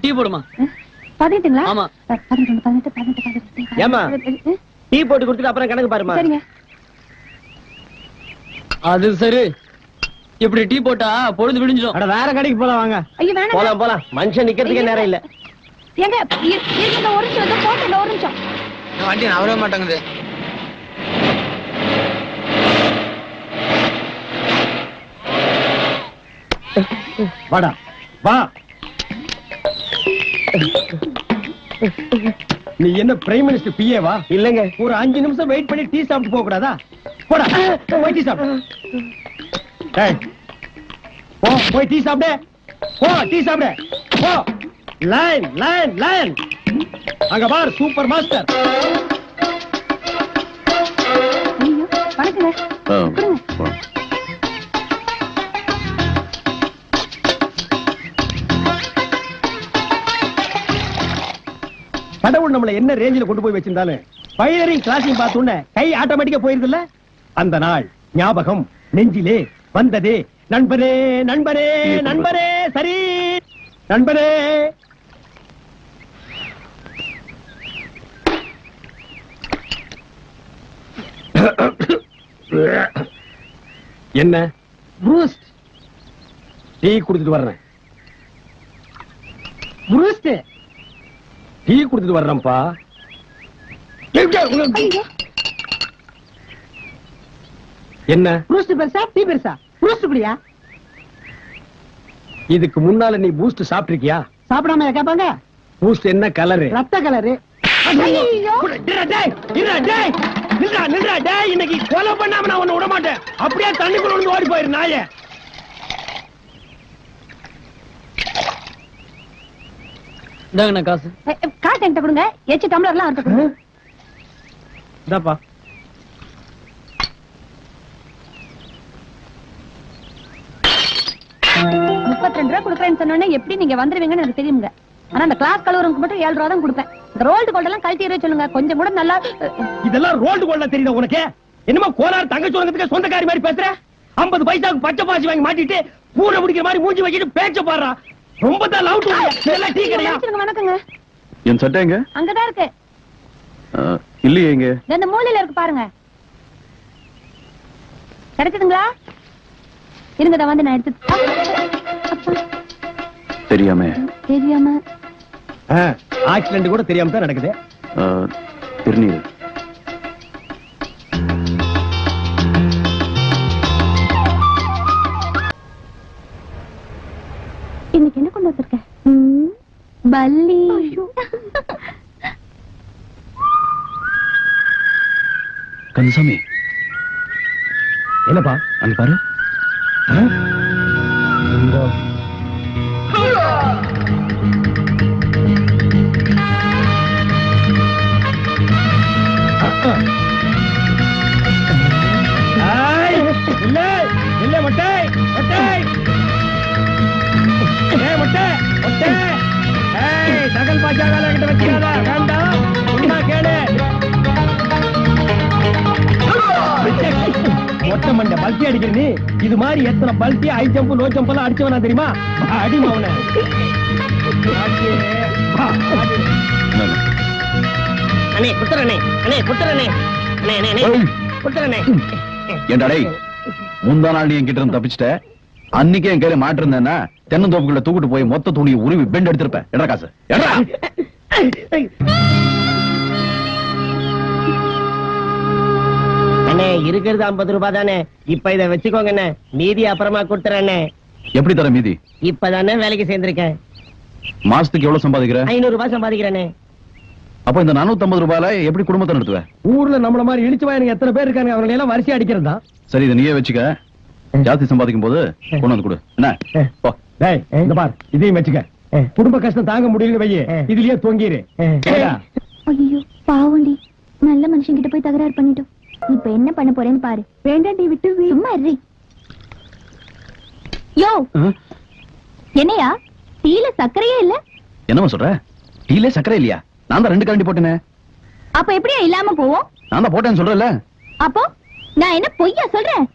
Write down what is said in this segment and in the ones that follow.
Tea போடுமா? பாத்தீங்களா? ஆமா. 18 ஏமா டீ போட்டு கொடுத்துட்டு அப்புறம் கணக்கு பாருமா. சரிங்க. அது சரி. இப்படி டீ போட்டா பொழுது விடிஞ்சிடும். அட வேற கடைக்கு போலாம் வாங்க. ஐயோ வேணாம். போலாம் போலாம். மனுஷன் நிக்கிறதுக்கே நேரம் இல்ல. ஏங்க இந்த ஒரு நிமிஷம் போட்டு ஒரு நிமிஷம். வண்டி நவரவே மாட்டேங்குது. வாடா வா. நீ என்ன பிரைம் மினிஸ்டர் பிஏ வா? இல்லங்க. ஒரு 5 நிமிஷம் வெயிட் பண்ணி டீ சாப்பிட்டு போக கூடாதா? போடா போய் டீ சாப்பிடு. டேய் போ போய் டீ சாப்பிடு. போ டீ சாப்பிடு. போ. Line line line. அங்க பார் சூப்பர் மாஸ்டர். ஐயோ வணக்கங்க. கடவுள் நம்மள என்ன ரேஞ்சில கொண்டு போய் வச்சிருந்தாலும் பைலரிங் கிளாஸையும் பார்த்தோன்னே கை ஆட்டோமேட்டிக்கா போயிருதுல்ல. அந்த நாள் ஞாபகம் நெஞ்சிலே வந்ததே. நண்பரே நண்பரே நண்பரே. சரி நண்பரே. என்ன ப்ரூஸ்ட் டீ குடிச்சிட்டு வர்றேன். ப்ரூஸ்ட் டீ குடிச்சிட்டு வர்றேன்ப்பா. என்ன ப்ரூஸ்ட் பெருசா டீ பெருசா? ப்ரூஸ்ட் குடியா? இதுக்கு முன்னால நீ பூஸ்ட் சாப்பிட்டிருக்கியா? சாப்பிடாம கேட்பாங்க. பூஸ்ட் என்ன கலரு? ரத்த கலரு. இன்னைக்கு கொலை பண்ணாம நான் உன்னை விட மாட்டேன். அப்படியே தண்ணிக்குள்ள வந்து ஓடி போயிரு நாயே. இந்தாங்கண்ணா காசு. காசு என்கிட்ட கொடுங்க. எச்சு டம்ளர்லாம் அவர்கிட்ட கொடுங்க. இந்தாப்பா. ₹32 கொடுக்குறேன்னு சொன்னோன்னே எப்படி நீங்க வந்துருவீங்கன்னு எனக்கு தெரியுங்க. ஆனா அந்த கிளாஸ் கலவருக்கு மட்டும் 7 ரூபா தான் கொடுப்பேன். இந்த ரோல்டு கோல்ட் எல்லாம் கழட்டி எறிய சொல்லுங்க. கொஞ்சம் கூட நல்லா. இதெல்லாம் ரோல்டு கோல்ட் தெரியுதா உனக்கு? என்னமோ கோலார் தங்க சொல்றதுக்கு சொந்தக்காரி மாதிரி பேசுற. 50 பைசாவுக்கு பச்சை பாசி வாங்கி மாட்டிட்டு பூனை பிடிக்கிற மாதிரி மூஞ்சி வச்சிட்டு பேச்ச பாடுறா. ரொம்ப தான் லவ் டு. இதெல்லாம் டீ கடையா? வணக்கங்க. என் சட்டை எங்க? அங்கதான் இருக்கு. இல்லையே எங்க? இந்த மூலையில இருக்கு பாருங்க. கிடைச்சதுங்களா? இருங்க தான் வந்து நான் எடுத்து. தெரியாம ஆக்சிடென்ட் கூட தெரியாம தான் நடக்குது. திருநீர். இன்னைக்கு என்ன கொண்டு வந்திருக்க? பல்லி. கந்தசாமி என்னப்பா அங்க பாரு. இல்ல இல்ல மொட்டை மொட்டை மொட்டை மொட்டை. தகல் பாஜாக்கால கிட்ட வச்சிடாத. வேண்டாம் உண்மை கேளு. மொட்டை மண்டை பல்ட்டி அடிக்கிற நீ இது மாதிரி எத்தனை பல்ட்டி ஹை ஜம்ப் லோ ஜம்ப் எல்லாம் அடிச்சவனா தெரியுமா? அடிமா அவனை. அண்ணே குத்துறனே அண்ணே குத்துறனே அண்ணே அண்ணே குத்துறனே. ஏண்டா டேய், முந்தா நாள் நீ என்கிட்ட இருந்து தப்பிச்சிட்ட. அன்னைக்கே என் கையில மாட்டு இருந்தேன்னா தென்னந்தோப்புக்குள்ள தூக்கிட்டு போய் மொத்த துணியை உருவி பெண்ட் எடுத்திருப்பேன். எடா காசு எடா. அண்ணே இருக்கிறது 50 ரூபாய் தானே. இப்ப இத வச்சுக்கோங்க அண்ணே. மீதி அப்புறமா கொடுத்துறேன். எப்படி தர மீதி? இப்பதானே வேலைக்கு சேர்ந்திருக்கேன். மாசத்துக்கு எவ்வளவு சம்பாதிக்கிற? 500 ரூபாய் சம்பாதிக்கிறேனே. அப்ப இந்த 450 ரூபாயில எப்படி குடும்பத்தை நடத்துவேன்? ஊர்ல நம்மள மாதிரி இழிச்சு வாயனுங்க எத்தனை பேர் இருக்காங்க, அவங்களை எல்லாம் வரிசை அடிக்கிறதா. சரி, இதை நீயே வச்சுக்க. ஜாஸ்தி சம்பாதிக்கும் போது கொண்டு வந்து கொடு. என்ன டேய், இந்த பார், இதையும் வச்சுக்க. குடும்ப கஷ்டம் தாங்க முடியல வையே, இதுலயே தொங்கிரு. ஐயோ பாவண்டி, நல்ல மனுஷன் கிட்ட போய் தகராறு பண்ணிட்டோம். இப்ப என்ன பண்ண போறேன்னு பாரு. வேண்டாண்டி, விட்டு சும்மா இரு. யோ என்னையா டீல சர்க்கரையே இல்ல? என்னமா சொல்ற? டீல சர்க்கரை இல்லையா? நான் தான் 2 கரண்டி போட்டேனே. அப்ப எப்படியா இல்லாம போவோம்? நான் தான் போட்டேன்னு சொல்றேன்ல. அப்போ நான் என்ன பொய்யா சொல்றேன்?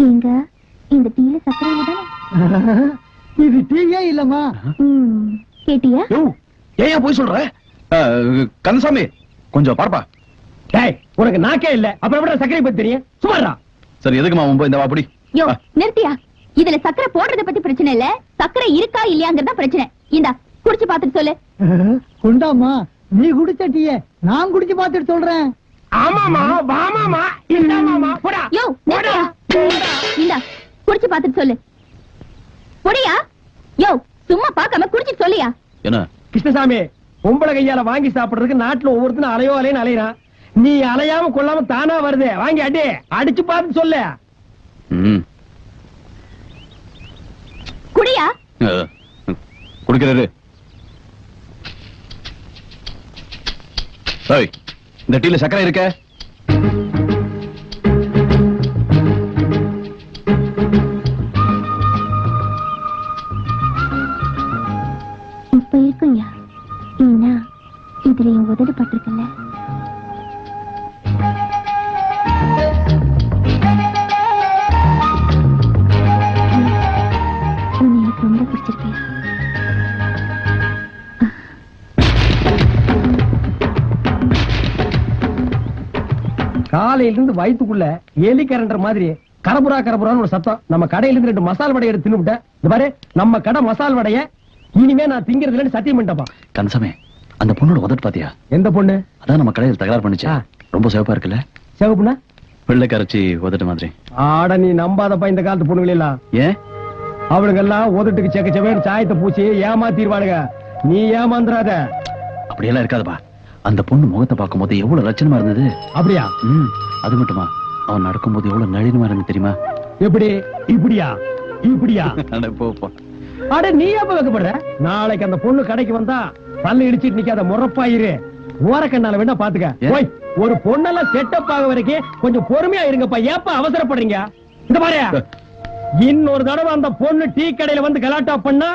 இங்க இந்த டீல சர்க்கரை இல்ல. இது டீயே இல்லம்மா. கேட்டியா? யோ, ஏன் போய் சொல்ற? கந்தசாமி கொஞ்சம் பார்ப்பா. டேய், உனக்கு நாக்கே இல்ல, அப்புறம் எப்படி சர்க்கரை பத்தி தெரியும்? சும்மாடா. சரி எதுக்குமா மும்பை இந்த வாப்படி? யோ நிறுத்தியா? இதுல சக்கரை போடுறத பத்தி பிரச்சனை இல்ல, சக்கரை இருக்கா இல்லையாங்கறத பிரச்சனை. இந்தா குடிச்சு பாத்துட்டு சொல்லு. கொண்டாமா, நீ குடிச்ச டீயே நான் குடிச்சு பாத்துட்டு சொல்றேன். ஆமாமா, வாமாமா, இந்தாமாமா, போடா. யோ நிறுத்தியா? இந்தா குடிச்சு பாத்துட்டு சொல்லு. போடியா? யோ சும்மா பார்க்காம குடிச்சிட்டு சொல்லியா? என்ன கிருஷ்ணசாமி, பொம்பளை கையால வாங்கி சாப்பிடுறதுக்கு நாட்டுல ஒவ்வொருத்தனும் அலையோ அலைன்னு அலையறான். நீ அலையாம கொள்ளாம தானா வருது, வாங்கி அடி, அடிச்சு பார்த்து சொல்லு. ம் குடியா? குடிக்கிறாரு. இந்த டீல சக்கரை இருக்க? இப்ப இருக்குயா, ஏன்னா இதுல என் உதடு பட்டிருக்கல. எனக்கு ரொம்ப பிடிச்சிருக்கியா? காலையில இருந்து வயித்துக்குள்ள எலி கரண்டற மாதிரி கரபுரா கரபுரான்னு ஒரு சத்தம். நம்ம கடையில இருந்து 2 மசால் வடை எடுத்து தின்னுட்டேன். இந்த பாரு, நம்ம கடை மசால் வடைய இனிமே நான் திங்கிறது இல்லன்னு சத்தியம் பண்ணிட்டப்பா. கந்தசாமி, அந்த பொண்ணோட உதட்டு பாத்தியா? எந்த பொண்ணு? அதான் நம்ம கடையில் தகராறு பண்ணுச்சா? ரொம்ப சிவப்பா இருக்குல்ல? சிவப்புனா வெள்ளை கரைச்சி உதட்டு மாதிரி. ஆட, நீ நம்பாதப்பா இந்த காலத்து பொண்ணுங்கள எல்லாம். ஏன்? அவளுங்க எல்லாம் உதட்டுக்கு செக்க செவேன்னு சாயத்தை பூச்சி ஏமாத்திடுவானுங்க. நீ ஏமாந்துறாத. அப்படியெல்லாம் இருக்காதுப்பா. அந்த பொண்ணு முகத்தை பார்க்கும் போது எவ்வளவு லட்சணமா இருந்தது. அப்படியா? அது மட்டுமா, அவன் நடக்கும் போது எவ்வளவு நளினமா இருந்து தெரியுமா? எப்படி? இப்படியா? இப்படியா? போப்பா. அட, நீ எப்ப வைக்கப்படுற? நாளைக்கு அந்த பொண்ணு கடைக்கு வந்தா பல்ல இடிச்சிட்டு நிக்காத, முறப்பாயிரு. ஓரக்கண்ணால வேணா பாத்துக்க. போய் ஒரு பொண்ணெல்லாம் செட்டப் ஆக வரைக்கும் கொஞ்சம் பொறுமையா இருங்கப்பா. ஏப்பா அவசரப்படுறீங்க? இந்த பாரு, இன்னொரு தடவை அந்த பொண்ணு டீ கடையில வந்து கலாட்டா பண்ணா,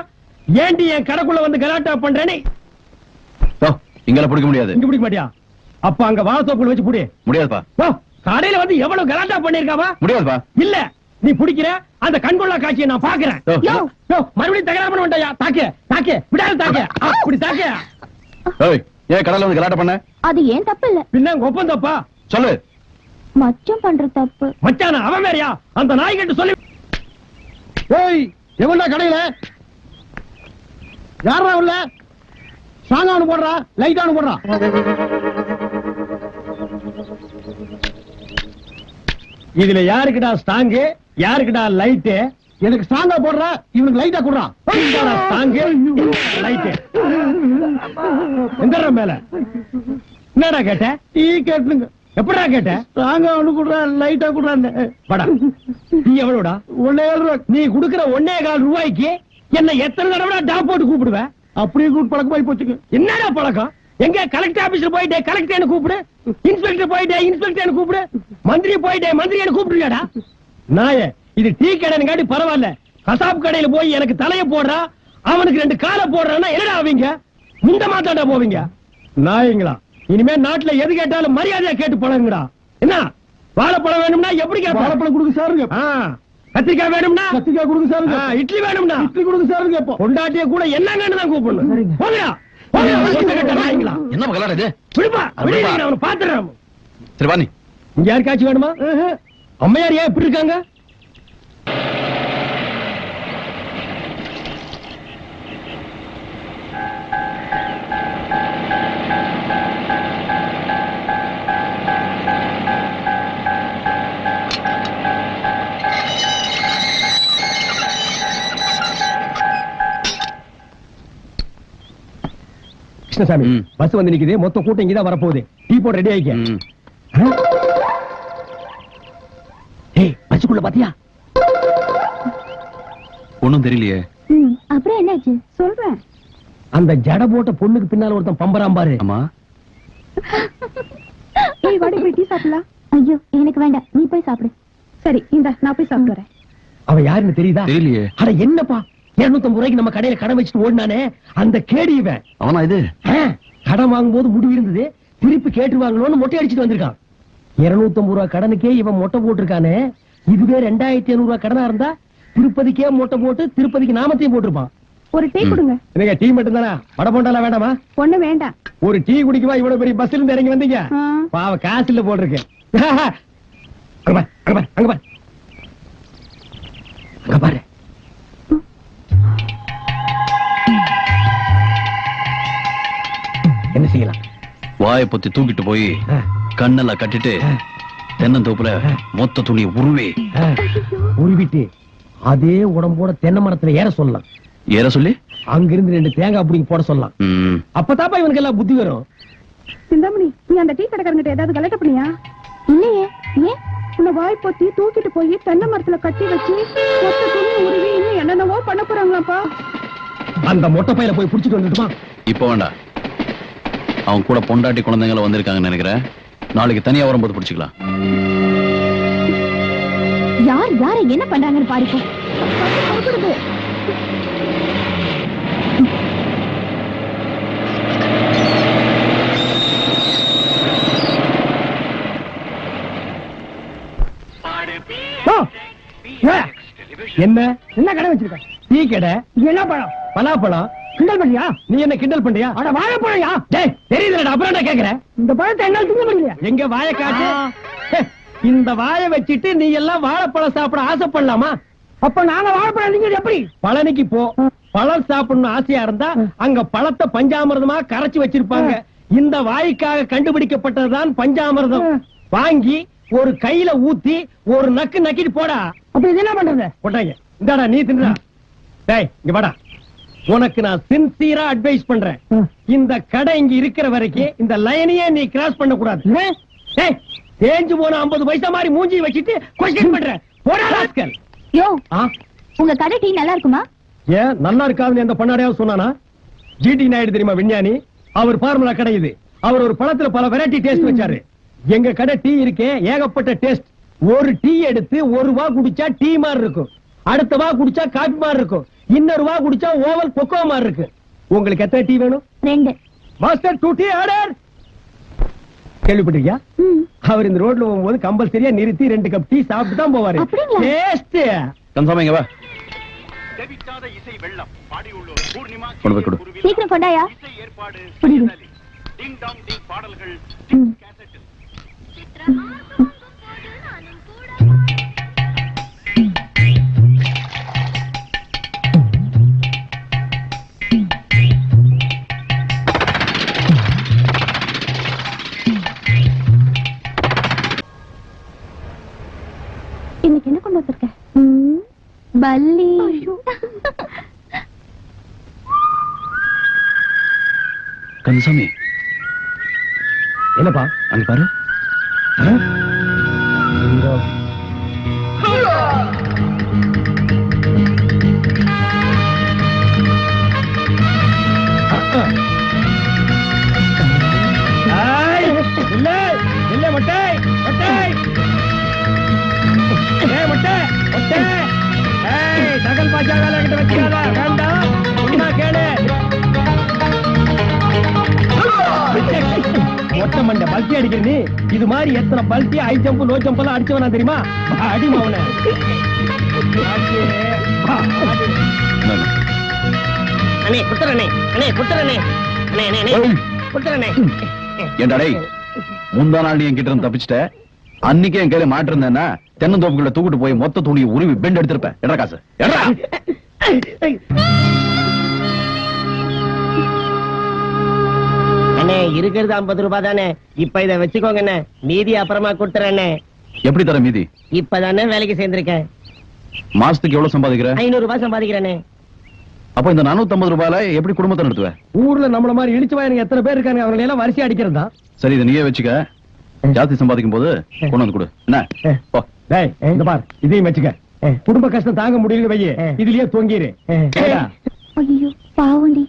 ஏண்டி என் கடைக்குள்ள வந்து கலாட்டா பண்றேன்னு இங்கெல்லாம் பிடிக்க முடியாது. இங்க பிடிக்க மாட்டியா? அப்ப அங்க வாழத்தோப்புல வச்சு புடி. முடியாதுப்பா. கடையில வந்து எவ்வளவு கலாட்டா பண்ணிருக்காவா? முடியாதுப்பா. இல்ல, நீ பிடிக்கிற அந்த கண்கொள்ளா காட்சியை நான் பாக்குறேன். மறுபடியும் தகராறு பண்ண வேண்டாயா? தாக்கு தாக்கு, விடாது தாக்கு, அப்படி தாக்கு. ஏன் கடல வந்து கலாட்ட பண்ண? அது ஏன் தப்பு இல்ல. பின்ன ஒப்பம் தப்பா? சொல்லு. மச்சம் பண்ற தப்பு. மச்சானா அவன் வேறயா? அந்த நாய் கிட்ட சொல்லி. ஏய், எவன்டா கடையில? யாரா உள்ள? சாங்கானு போடுறா, லைட்டானு போடுறா. இதுல யாருக்குடா ஸ்டாங்கு, யாருக்குடா லைட்டு? எனக்கு ஸ்டாங்கா போடுறா, இவனுக்கு லைட்டா குடுறா. ஸ்டாங்கு லைட்டு எங்கடா மேல? என்னடா கேட்ட? டீ கேட்டுங்க. எப்படா கேட்ட? ஸ்டாங்கா ஒண்ணு குடுறா, லைட்டா குடுறான்னு. வாடா. நீ எவ்வளவுடா? 1.5 ரூபா. நீ குடுக்கிற 1.25 ரூபாய்க்கு என்ன எத்தனை தடவை டாப் போட்டு கூப்பிடுவ? அப்படியே கூப்பிட்டு பழக்கமாயி போச்சுங்க. என்னடா பழக்கம்? எங்க கலெக்டர் ஆபீஸ்ல போயிட்டே கலெக்டர் கூப்பிடு, இன்ஸ்பெக்டர் போயிட்டே இன்ஸ்பெக்டர் கூப்பிடு, மந்திரி போயிட்டே மந்திரி கூப்பிடுறியாடா? நாயே, இது டீ கடைன்னு காட்டி பரவாயில்ல. கசாப் கடையில போய் எனக்கு தலைய போடுறா, அவனுக்கு 2 காலை போடுறான்னா என்னடா ஆவீங்க? முந்த மாத்தாண்டா போவீங்க நாயங்களா? இனிமே நாட்டுல எது கேட்டாலும் மரியாதையா கேட்டு பழகுங்கடா. என்ன வாழைப்பழம் வேணும்னா எப்படி கேட்ப? வாழைப்பழம் கொடுக்க சாருங்க. கத்திரிக்காய் வேணும்னா கத்திரிக்காய் கொடுக்க சாருங்க. இட்லி வேணும்னா இட்லி கொடுக்க சாருங்க. பொண்டாட்டிய கூட என்னங்கன்னு தான் கூப்பிடணும். போங்கடா. என்ன கலாட இது? அவனை பாத்துறேன். சரி வா. நீ இங்க யாருக்காச்சும் வேணுமா? அம்மையார் ஏன் இப்படி இருக்காங்க? கிருஷ்ணசாமி, பஸ் வந்து நிக்குது. மொத்த கூட்டம் இங்கதான் வரப்போகுது. டீ போட்டு ரெடி ஆயிக்க. ஏய், பஸ்ஸுக்குள்ள பாத்தியா? ஒண்ணும் தெரியலையே. அப்புறம் என்னாச்சு சொல்றேன். அந்த ஜட போட்ட பொண்ணுக்கு பின்னால ஒருத்தன் பம்பராம் பாரு. ஆமா. ஏய், வாடி போய் டீ சாப்பிடலாம். ஐயோ, எனக்கு வேண்டாம், நீ போய் சாப்பிடு. சரி, இந்த நான் போய் சாப்பிட்டு வரேன். அவ யாருன்னு தெரியுதா? தெரியலையே. அட என்னப்பா, 250 ரூபாய்க்கு நம்ம கடையில கடை வச்சுட்டு ஓடினானே அந்த கேடி இவன். அவனா இது? கடன் வாங்கும்போது முடிவு இருந்தது, திருப்பி கேட்டுருவாங்களோன்னு மொட்டை அடிச்சுட்டு வந்திருக்கான். 250 ரூபாய் கடனுக்கே இவன் மொட்டை போட்டிருக்கானே. இதுவே 2500 ரூபாய் கடனா இருந்தா திருப்பதிக்கே மூட்டை போட்டு திருப்பதிக்கு நாமத்தையும் போட்டிருப்பான். ஒரு டீ கொடுங்க. என்னங்க டீ மட்டும் தானே? வடை போண்டாலாம் வேண்டாமா? ஒண்ணு வேண்டாம். ஒரு டீ குடிக்குவா இவ்வளவு பெரிய பஸ்ல இருந்து இறங்கி வந்தீங்க? ஆ. பாவ காசு இல்ல போட்டிருக்கு. அங்க பாரு, அங்க பாரு, அங்க பாரு. அங்க பாரு. என்ன செய்யலாம்? வாயை பொத்தி தூக்கிட்டு போய் ஆ, கண்ணெல்லாம் கட்டிட்டு ஆ, தென்னந்தோப்புல மொத்த துணியை உருவி ஆ. உருவிட்டு அதே உடம்போட தென்னை மரத்துல ஏற சொல்லலாம். ஏற சொல்லி அங்கிருந்து 2 தேங்காய் பிடிங்கி போட சொல்லலாம். ம், அப்பதாப்பா இவனுக்கு எல்லாம் புத்தி வரும். சிந்தாமணி, நீ அந்த டீ கடைக்காரங்கிட்ட ஏதாவது கலெக்ட் பண்ணியா? இல்லையே. ஏன்? உன்னை வாய் பொத்தி தூக்கிட்டு போய் தென்னை மரத்துல கட்டி வச்சு மொத்த துணி உருவி இன்னும் என்னென்னவோ பண்ண போறாங்களாப்பா. அந்த மொட்டை பையில போய் புடிச்சிட்டு வந்துட்டுமா? இப்ப வேண்டாம். அவன் கூட பொண்டாட்டி குழந்தைங்கள வந்திருக்காங்கன்னு நினைக்கிறேன். நாளைக்கு தனியா வரும்போது பிடிச்சுக்கலாம். யார் யாரை என்ன பண்றாங்கன்னு பாருப்போம். என்ன என்ன கடை வச்சிருக்க? டீ கடை. என்ன பழம்? பலாப்பழம். கிண்டல் பண்ணியா? நீ என்ன கிண்டல் பண்றியா? அட வாழைப்பழம்யா. டேய் தெரியலடா, அப்புறம் என்ன கேக்குறேன்? இந்த பழத்தை என்னால திங்க முடியல. எங்க வாயை காட்டு. இந்த வாயை வச்சிட்டு நீ எல்லாம் வாழைப்பழம் சாப்பிட ஆசைப்படலாமா? அப்ப நாங்க வாழைப்பழம் திங்கிறது எப்படி? பழனிக்கு போ. பழம் சாப்பிடணும் ஆசையா இருந்தா அங்க பழத்தை பஞ்சாமிர்தமா கரைச்சு வச்சிருப்பாங்க. இந்த வாய்க்காக கண்டுபிடிக்கப்பட்டதுதான் பஞ்சாமிர்தம். வாங்கி ஒரு கையில ஊத்தி ஒரு நக்கு நக்கிட்டு போடா. அப்ப இது என்ன பண்றது? போட்டாங்க. இந்தாடா நீ தின்றா. டேய் இங்க வாடா. உனக்கு நான் சின்சியரா அட்வைஸ் பண்றேன். இந்த கடை இங்க இருக்கிற வரைக்கும் இந்த லைனையே நீ கிராஸ் பண்ண கூடாது. டேய் தேஞ்சு போன 50 பைசா மாதிரி மூஞ்சி வச்சிட்டு கொஸ்டின் பண்ற. போடா ராஸ்கல். யோ, உங்க கடை டீ நல்லா இருக்குமா? ஏன் நல்லா இருக்காதுன்னு எந்த பண்ணாடையாவது சொன்னானா? ஜிடி நாயுடு தெரியுமா விஞ்ஞானி? அவர் ஃபார்முலா கடை இது. அவர் ஒரு பழத்துல பல வெரைட்டி டேஸ்ட் வச்சாரு. எங்க கடை டீ இருக்கே ஏகப்பட்ட டேஸ்ட். ஒரு டீ எடுத்து ஒரு வா குடிச்சா டீ மாதிரி இருக்கும், அடுத்த வா குடிச்சா காபி மாதிரி இருக்கும், இன்னொரு வா குடிச்சா ஓவல் கொக்கோ மாதிரி இருக்கு. உங்களுக்கு எத்தனை டீ வேணும்? 2. Master 2 tea order. கேள்விப்பட்டிருக்கியா? அவர் இந்த ரோட்ல போகும்போது கம்பல்சரியா நிறுத்தி 2 கப் டீ சாப்பிட்டு தான் போவாரு. அப்படிங்களா? டேஸ்ட் கன்சாமிங்க வா. கொண்டு போய் கொடு. சீக்கிரம் கொண்டாயா. புரியுது. இன்னைக்கு என்ன கொண்டு வந்திருக்க? பல்லி. கந்தசாமி என்னப்பா அங்க பாரு. தகல் பாஜாவால கிட்ட வச்சுக்காத. வேண்டாம் உண்மை கேளு. ஒட்ட மண்டை பல்ட்டி அடிக்கிற நீ இது மாதிரி எத்தனை பல்ட்டி ஹை ஜம்ப் லோ ஜம்ப் எல்லாம் அடிச்சவனா தெரியுமா? அடிமா அவனை. அண்ணே குத்துறனே, அண்ணே குத்துறனே, அண்ணே அண்ணே அண்ணே குத்துறனே. ஏன்டா டேய், முந்தா நாள் நீ என்கிட்ட இருந்து தப்பிச்சிட்ட. அன்னைக்கே என் கையில மாட்டிருந்தேன்னா தென்னந்தோப்புக்குள்ள தூக்கிட்டு போய் மொத்த துணியை உருவி பெண்ட் எடுத்திருப்பேன். எடா காசு எடா. அண்ணே இருக்கிறது 50 ரூபாய் தானே, இப்ப இத வச்சுக்கோங்க அண்ணே, மீதி அப்புறமா கொடுத்துறேன். எப்படி தர மீதி? இப்பதானே வேலைக்கு சேர்ந்திருக்கேன். மாசத்துக்கு எவ்வளவு சம்பாதிக்கிற? 500 ரூபாய் சம்பாதிக்கிறேனே. அப்ப இந்த 450 ரூபாயில எப்படி குடும்பத்தை நடத்துவ? ஊர்ல நம்மள மாதிரி இழிச்சு வாயனுங்க எத்தனை பேர் இருக்காங்க, அவங்களை எல்லாம் வரிசை அடிக்கிறதா? சரி இதை நீயே வச்சுக்க. ஜாஸ்தி சம்பாதிக்கும் போது கொண்டு வந்து கொடு. என்ன போ. டேய் இந்த பார் இதையும் வச்சுக்க. குடும்ப கஷ்டம் தாங்க முடியல வையே, இதுலயே தொங்கிரு. ஐயோ பாவண்டி,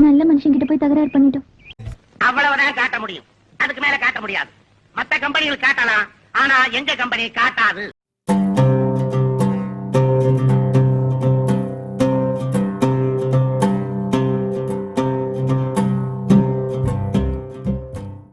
நல்ல மனுஷன் கிட்ட போய் தகராறு பண்ணிட்டோம். அவ்வளவுதான் காட்ட முடியும், அதுக்கு மேல காட்ட முடியாது. மத்த கம்பெனிகள் காட்டலாம், ஆனா எங்க கம்பெனி காட்டாது.